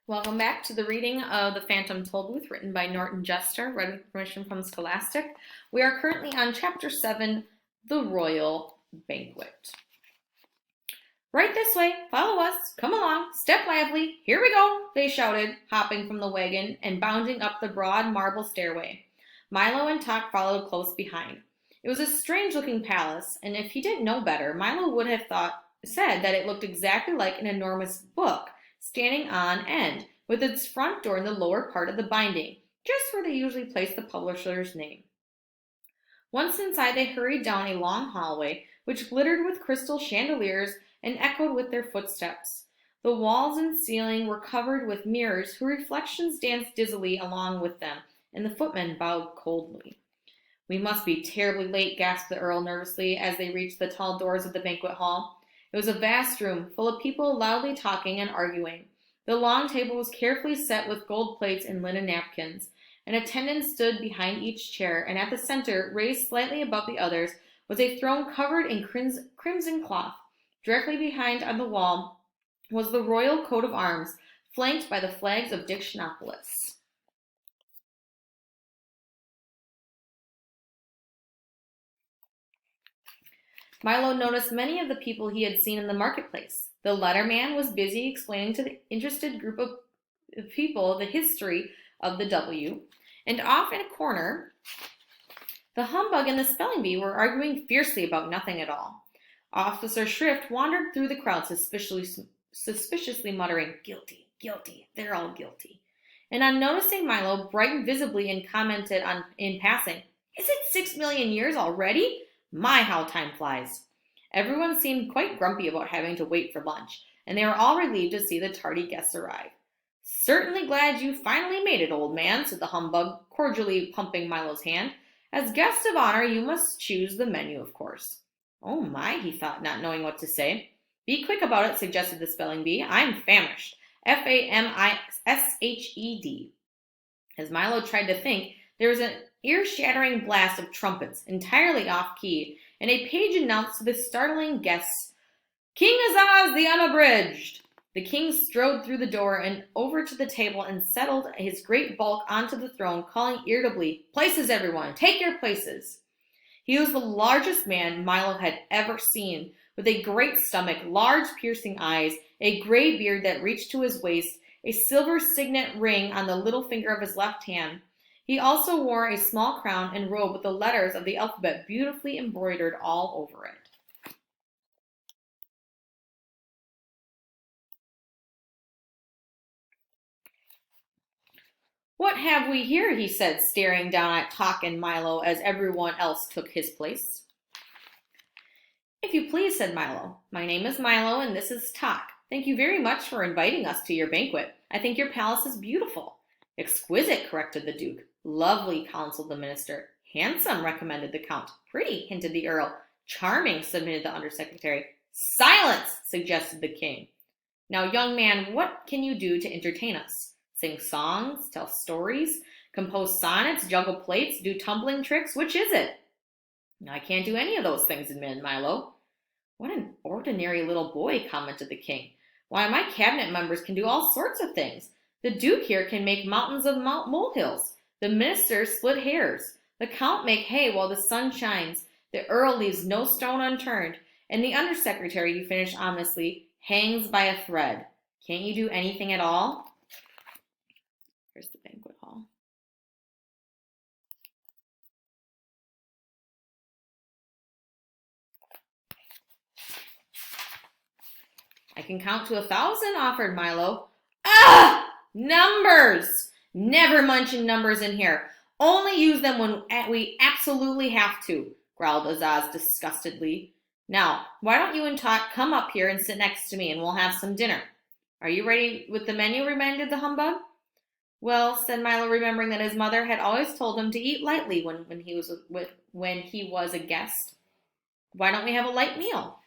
Welcome back to the reading of the Phantom Tollbooth, written by Norton Juster, read with permission from Scholastic. We are currently on Chapter 7, The Royal Banquet. Right this way, follow us, come along, step lively, here we go, they shouted, hopping from the wagon and bounding up the broad marble stairway. Milo and Tok followed close behind. It was a strange-looking palace, and if he didn't know better, Milo would have said that it looked exactly like an enormous book, standing on end, with its front door in the lower part of the binding, just where they usually place the publisher's name. Once inside, they hurried down a long hallway, which glittered with crystal chandeliers and echoed with their footsteps. The walls and ceiling were covered with mirrors whose reflections danced dizzily along with them, and the footmen bowed coldly. "We must be terribly late," gasped the Earl nervously as they reached the tall doors of the banquet hall. It was a vast room, full of people loudly talking and arguing. The long table was carefully set with gold plates and linen napkins. An attendant stood behind each chair, and at the center, raised slightly above the others, was a throne covered in crimson cloth. Directly behind on the wall was the royal coat of arms, flanked by the flags of Dictionopolis. Milo noticed many of the people he had seen in the marketplace. The letterman was busy explaining to the interested group of people the history of the W, and off in a corner, the humbug and the spelling bee were arguing fiercely about nothing at all. Officer Shrift wandered through the crowd suspiciously muttering, "Guilty, guilty, they're all guilty." And on noticing Milo, brightened visibly and commented in passing, "Is it 6 million years already? My, how time flies." Everyone seemed quite grumpy about having to wait for lunch, and they were all relieved to see the tardy guests arrive. "Certainly glad you finally made it, old man," said the humbug, cordially pumping Milo's hand. "As guest of honor, you must choose the menu, of course." "Oh my," he thought, not knowing what to say. "Be quick about it," suggested the spelling bee. "I'm famished. Famished." As Milo tried to think, there was an ear-shattering blast of trumpets, entirely off-key, and a page announced to the startling guests, "King Azaz the Unabridged." The king strode through the door and over to the table and settled his great bulk onto the throne, calling irritably, "Places, everyone! Take your places!" He was the largest man Milo had ever seen, with a great stomach, large piercing eyes, a gray beard that reached to his waist, a silver signet ring on the little finger of his left hand. He also wore a small crown and robe with the letters of the alphabet beautifully embroidered all over it. "What have we here?" he said, staring down at Tok and Milo as everyone else took his place. "If you please," said Milo. "My name is Milo, and this is Tok. Thank you very much for inviting us to your banquet. I think your palace is beautiful." "Exquisite," corrected the Duke. "Lovely," counseled the minister. "Handsome," recommended the Count. "Pretty," hinted the Earl. "Charming," submitted the Undersecretary. "Silence," suggested the King. "Now, young man, what can you do to entertain us? Sing songs, tell stories, compose sonnets, juggle plates, do tumbling tricks? Which is it?" "I can't do any of those things," admitted Milo. "What an ordinary little boy," commented the King. "Why, my cabinet members can do all sorts of things. The Duke here can make mountains of molehills. The minister split hairs. The Count make hay while the sun shines. The Earl leaves no stone unturned. And the Undersecretary," he finished ominously, "hangs by a thread. Can't you do anything at all?" Here's the banquet hall. "I can count to 1,000, offered Milo. "Ah! Numbers! Never mention numbers in here. Only use them when we absolutely have to," growled Azaz disgustedly. "Now, why don't you and Tot come up here and sit next to me, and we'll have some dinner." "Are you ready with the menu?" reminded the humbug. "Well," said Milo, remembering that his mother had always told him to eat lightly when he was a guest. "Why don't we have a light meal?"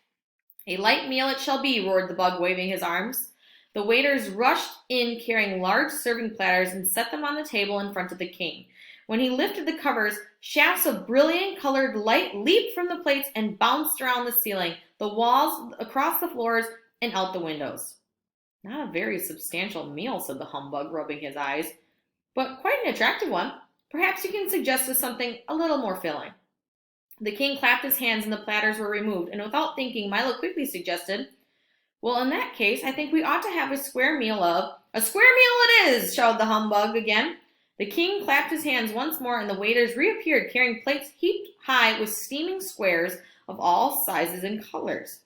"A light meal it shall be," roared the bug, waving his arms. The waiters rushed in carrying large serving platters and set them on the table in front of the king. When he lifted the covers, shafts of brilliant colored light leaped from the plates and bounced around the ceiling, the walls, across the floors, and out the windows. Not a very substantial meal, said the humbug, rubbing his eyes, but quite an attractive one. Perhaps you can suggest us something a little more filling. The king clapped his hands and the platters were removed, and without thinking, Milo quickly suggested, well, in that case, I think we ought to have a square meal of... A square meal it is, shouted the humbug again. The king clapped his hands once more, and the waiters reappeared, carrying plates heaped high with steaming squares of all sizes and colors.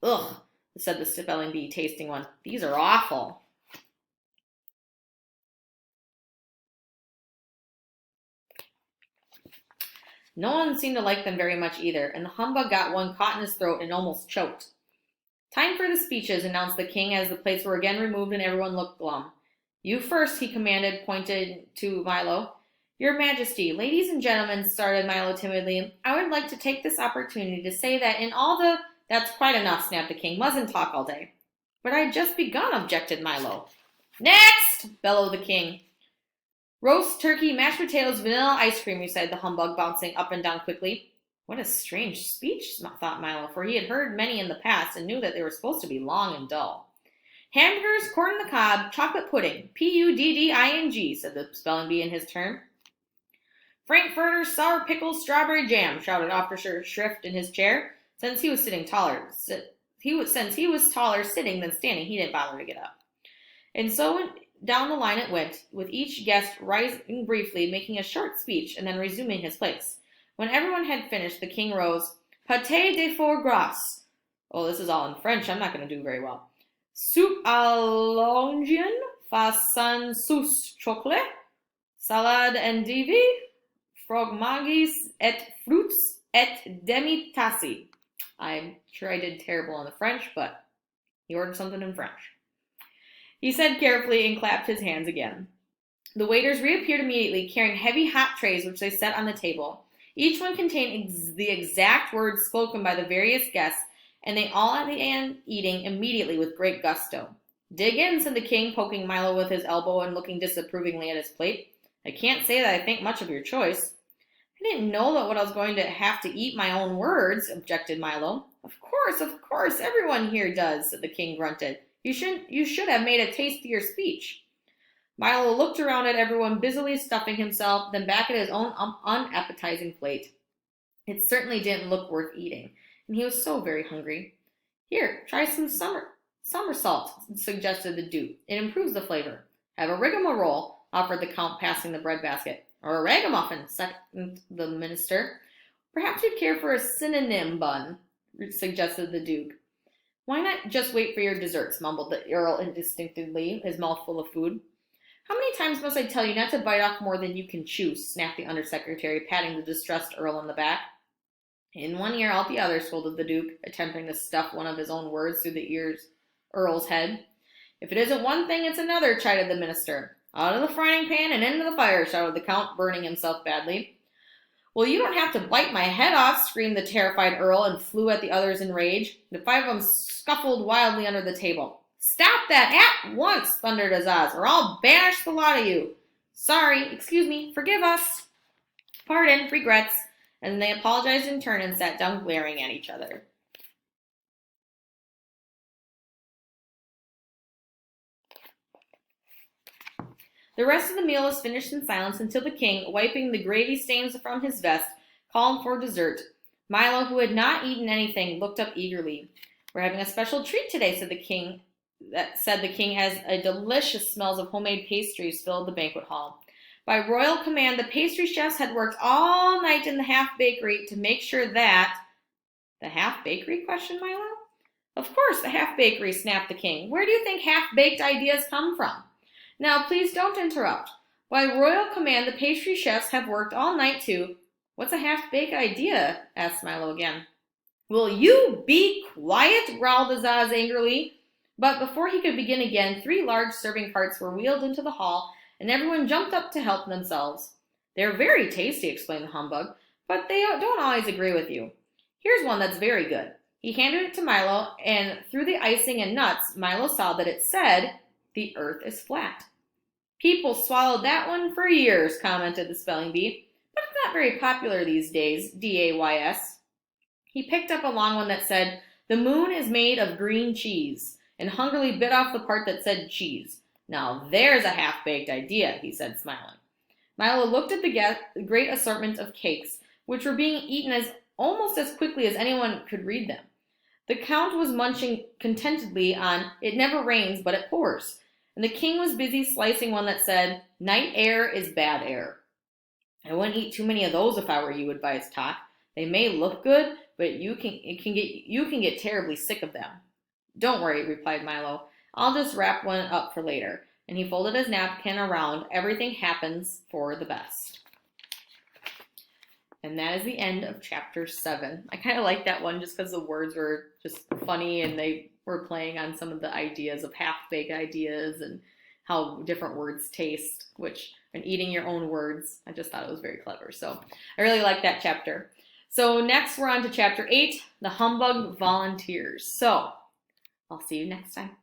Ugh, said the spelling bee, tasting one. These are awful. No one seemed to like them very much either, and the humbug got one caught in his throat and almost choked. Time for the speeches, announced the king as the plates were again removed and everyone looked glum. You first, he commanded, pointed to Milo. Your Majesty, ladies and gentlemen, started Milo timidly, I would like to take this opportunity to say that in all the... That's quite enough, snapped the king. Mustn't talk all day. But I had just begun, objected Milo. Next, bellowed the king. Roast turkey, mashed potatoes, vanilla ice cream, recited the humbug, bouncing up and down quickly. What a strange speech, thought Milo, for he had heard many in the past and knew that they were supposed to be long and dull. Hamburgers, corn on the cob, chocolate pudding, Pudding, said the spelling bee in his turn. Frankfurter, sour pickles, strawberry jam, shouted Officer Shrift in his chair. Since he was taller sitting than standing, he didn't bother to get up. And so down the line it went, with each guest rising briefly, making a short speech, and then resuming his place. When everyone had finished, the king rose. Pâté de foie gras. Oh, this is all in French. I'm not going to do very well. Soup à l'oignon, façon sauce chocolat, salade endive, fromagis et fruits et demi-tasse. I'm sure I did terrible on the French, but he ordered something in French. He said carefully and clapped his hands again. The waiters reappeared immediately, carrying heavy hot trays which they set on the table. Each one contained the exact words spoken by the various guests, and they all began eating immediately with great gusto. Dig in, said the king, poking Milo with his elbow and looking disapprovingly at his plate. I can't say that I think much of your choice. I didn't know that what I was going to have to eat my own words, objected Milo. Of course, everyone here does, said the king, grunted. You should have made a tastier speech. Milo looked around at everyone busily stuffing himself, then back at his own unappetizing plate. It certainly didn't look worth eating, and he was so very hungry. Here, try some somersault, suggested the duke. It improves the flavor. Have a rigmarole, offered the count, passing the bread basket. Or a ragamuffin, seconded the minister. Perhaps you'd care for a synonym bun, suggested the duke. Why not just wait for your desserts, mumbled the earl indistinctly, his mouth full of food. How many times must I tell you not to bite off more than you can chew, snapped the undersecretary, patting the distressed earl on the back. In one ear, out the other, scolded the duke, attempting to stuff one of his own words through the earl's head. If it isn't one thing, it's another, chided the minister. Out of the frying pan and into the fire, shouted the count, burning himself badly. Well, you don't have to bite my head off, screamed the terrified earl, and flew at the others in rage. The five of them scuffled wildly under the table. Stop that at once, thundered Azaz, or I'll banish the lot of you. Sorry, excuse me, forgive us. Pardon, regrets. And they apologized in turn and sat down glaring at each other. The rest of the meal was finished in silence until the king, wiping the gravy stains from his vest, called for dessert. Milo, who had not eaten anything, looked up eagerly. We're having a special treat today, said the king, as a delicious smells of homemade pastries filled the banquet hall. By royal command, the pastry chefs had worked all night in the half-bakery to make sure that... The half-bakery, questioned Milo. Of course, the half-bakery, snapped the king. Where do you think half-baked ideas come from? Now, please don't interrupt. By royal command, the pastry chefs have worked all night to... What's a half-baked idea? Asked Milo again. Will you be quiet? Growled Azaz angrily. But before he could begin again, 3 large serving carts were wheeled into the hall, and everyone jumped up to help themselves. They're very tasty, explained the humbug, but they don't always agree with you. Here's one that's very good. He handed it to Milo, and through the icing and nuts, Milo saw that it said, "The earth is flat." People swallowed that one for years, commented the spelling bee, but it's not very popular these days, D-A-Y-S. He picked up a long one that said, "The moon is made of green cheese." and hungrily bit off the part that said cheese. "Now there's a half-baked idea," he said, smiling. Milo looked at the great assortment of cakes, which were being eaten almost as quickly as anyone could read them. The Count was munching contentedly on "It never rains, but it pours," and the King was busy slicing one that said, "Night air is bad air." "I wouldn't eat too many of those if I were you," advised Tot. "They may look good, but you can get terribly sick of them." "Don't worry," replied Milo. "I'll just wrap one up for later." And he folded his napkin around. Everything happens for the best. And that is the end of chapter 7. I kind of like that one just because the words were just funny and they were playing on some of the ideas of half-baked ideas and how different words taste, and eating your own words. I just thought it was very clever. So I really like that chapter. So next we're on to chapter 8, the Humbug Volunteers. So I'll see you next time.